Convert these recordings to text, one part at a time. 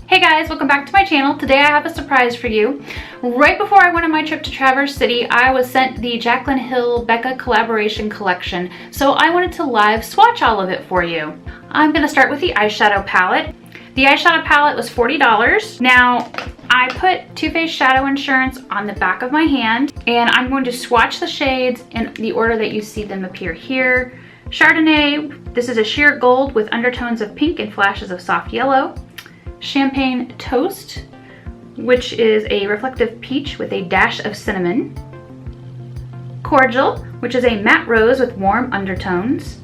Hey guys, welcome back to my channel. Today I have a surprise for you. Right before I went on my trip to Traverse City, I was sent the Jaclyn Hill BECCA Collaboration Collection, so I wanted to live swatch all of it for you. I'm going to start with the eyeshadow palette. The eyeshadow palette was $40. Now, I put Too Faced Shadow Insurance on the back of my hand, and I'm going to swatch the shades in the order that you see them appear here. Chardonnay, this is a sheer gold with undertones of pink and flashes of soft yellow. Champagne Toast, which is a reflective peach with a dash of cinnamon. Cordial, which is a matte rose with warm undertones.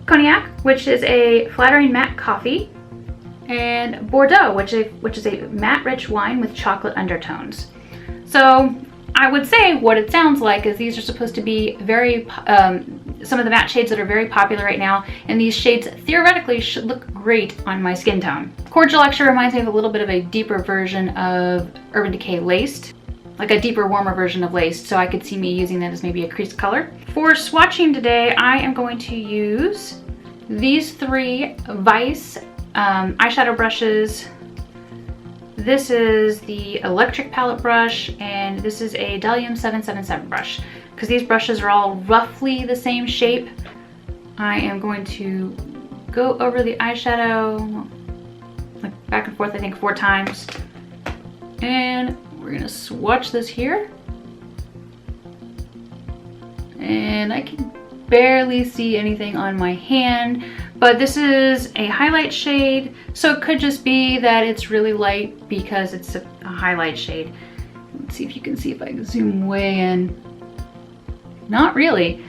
Cognac, which is a flattering matte coffee. And Bordeaux, which is a matte rich wine with chocolate undertones. So I would say what it sounds like is these are supposed to be very, some of the matte shades that are very popular right now, and these shades theoretically should look great on my skin tone. Cordial actually reminds me of a little bit of a deeper version of Urban Decay Laced, like a deeper, warmer version of Laced, so I could see me using that as maybe a crease color. For swatching today, I am going to use these three Vice eyeshadow brushes. This is the electric palette brush, and this is a Delium 777 brush. Because these brushes are all roughly the same shape, I am going to go over the eyeshadow, like back and forth, I think 4 times. And we're gonna swatch this here. And I can barely see anything on my hand, but this is a highlight shade, so it could just be that it's really light because it's a highlight shade. Let's see if you can see if I can zoom way in. Not really.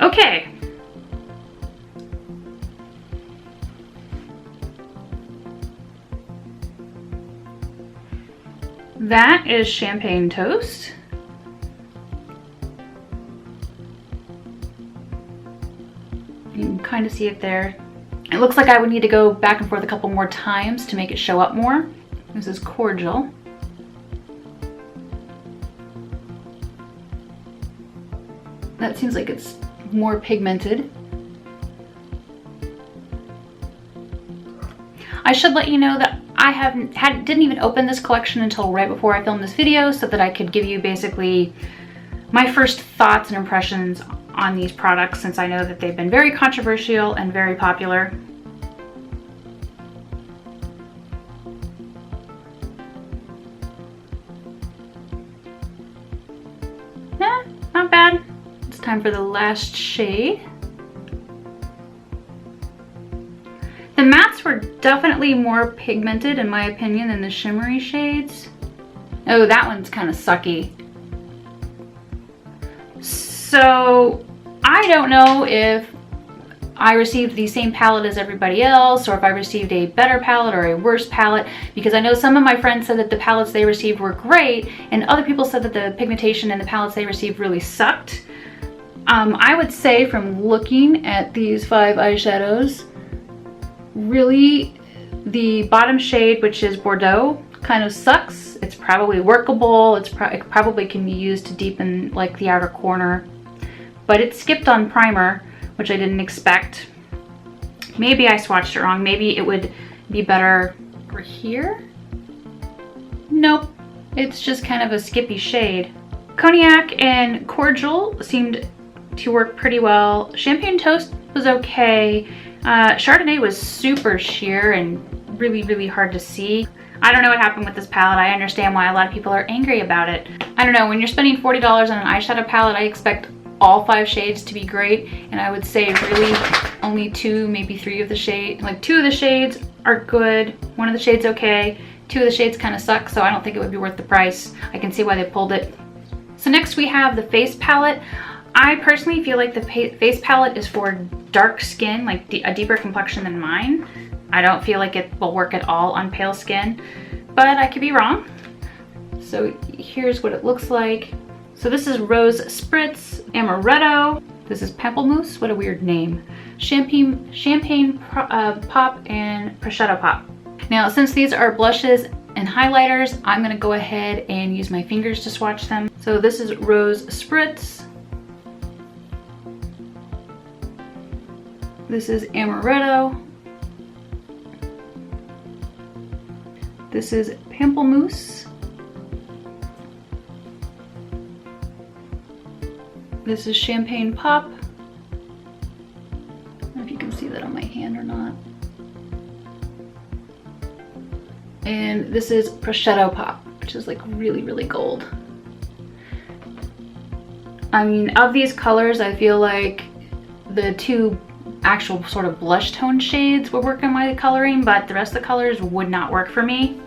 Okay. That is Champagne Toast. You can kind of see it there. It looks like I would need to go back and forth a couple more times to make it show up more. This is Cordial. That seems like it's more pigmented. I should let you know that I didn't even open this collection until right before I filmed this video, so that I could give you basically my first thoughts and impressions on these products, since I know that they've been very controversial and very popular. Not bad. It's time for the last shade. The mattes were definitely more pigmented in my opinion than the shimmery shades. Oh, that one's kind of sucky. So I don't know if I received the same palette as everybody else, or if I received a better palette or a worse palette, because I know some of my friends said that the palettes they received were great, and other people said that the pigmentation in the palettes they received really sucked. I would say from looking at these 5 eyeshadows, really the bottom shade, which is Bordeaux, kind of sucks. It's probably workable. It probably can be used to deepen like the outer corner, but it skipped on primer, which I didn't expect. Maybe I swatched it wrong. Maybe it would be better over here. Nope, it's just kind of a skippy shade. Cognac and Cordial seemed to work pretty well. Champagne Toast was okay. Chardonnay was super sheer and really, really hard to see. I don't know what happened with this palette. I understand why a lot of people are angry about it. I don't know, when you're spending $40 on an eyeshadow palette, I expect all 5 shades to be great, and I would say really only 2, maybe 3 of the shades, like 2 of the shades are good, 1 of the shades okay, 2 of the shades kind of suck, so I don't think it would be worth the price. I can see why they pulled it. So next we have the face palette. I personally feel like the face palette is for dark skin, like a deeper complexion than mine. I don't feel like it will work at all on pale skin, but I could be wrong. So here's what it looks like. So this is Rose Spritz, Amaretto. This is Pamplemousse, what a weird name. Champagne Pop and Prosecco Pop. Now, since these are blushes and highlighters, I'm gonna go ahead and use my fingers to swatch them. So this is Rose Spritz. This is Amaretto. This is Pamplemousse. This is Champagne Pop. I don't know if you can see that on my hand or not. And this is Prosecco Pop, which is like really, really gold. I mean, of these colors, I feel like the two actual sort of blush tone shades would work in my coloring, but the rest of the colors would not work for me.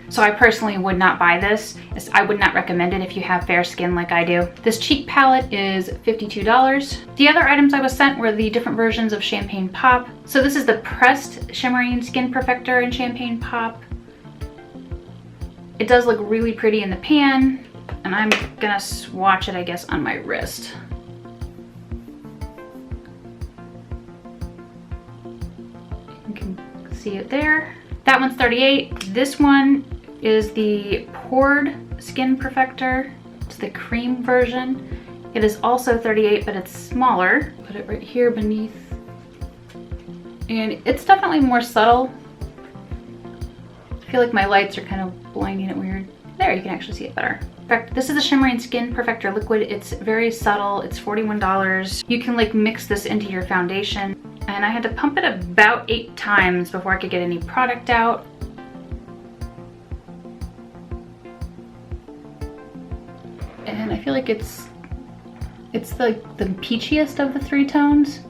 So I personally would not buy this. I would not recommend it if you have fair skin like I do. This cheek palette is $52. The other items I was sent were the different versions of Champagne Pop. So this is the pressed shimmering skin perfector in Champagne Pop. It does look really pretty in the pan, and I'm gonna swatch it, I guess, on my wrist. You can see it there. That one's $38. This one is the poured skin perfector. It's the cream version. It is also $38, but it's smaller. Put it right here beneath. And it's definitely more subtle. I feel like my lights are kind of blinding it weird. There, you can actually see it better. In fact, this is the Shimmering Skin Perfector Liquid. It's very subtle. It's $41. You can like mix this into your foundation. And I had to pump it about 8 times before I could get any product out. And I feel like it's the peachiest of the 3 tones.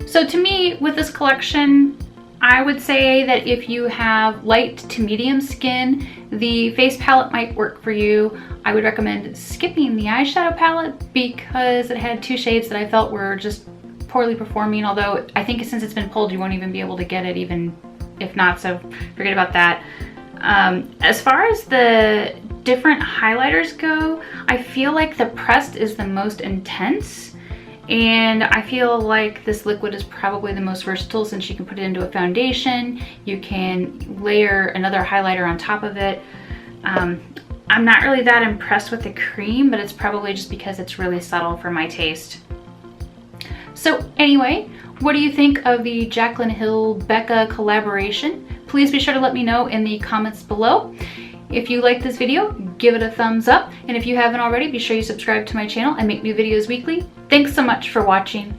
So to me, with this collection, I would say that if you have light to medium skin, the face palette might work for you. I would recommend skipping the eyeshadow palette because it had 2 shades that I felt were just poorly performing, although I think since it's been pulled, you won't even be able to get it even if not, so forget about that. As far as the different highlighters go, I feel like the pressed is the most intense, and I feel like this liquid is probably the most versatile since you can put it into a foundation, you can layer another highlighter on top of it. I'm not really that impressed with the cream, but it's probably just because it's really subtle for my taste. So anyway, what do you think of the Jaclyn Hill BECCA collaboration? Please be sure to let me know in the comments below. If you like this video, give it a thumbs up. And if you haven't already, be sure you subscribe to my channel. I make new videos weekly. Thanks so much for watching.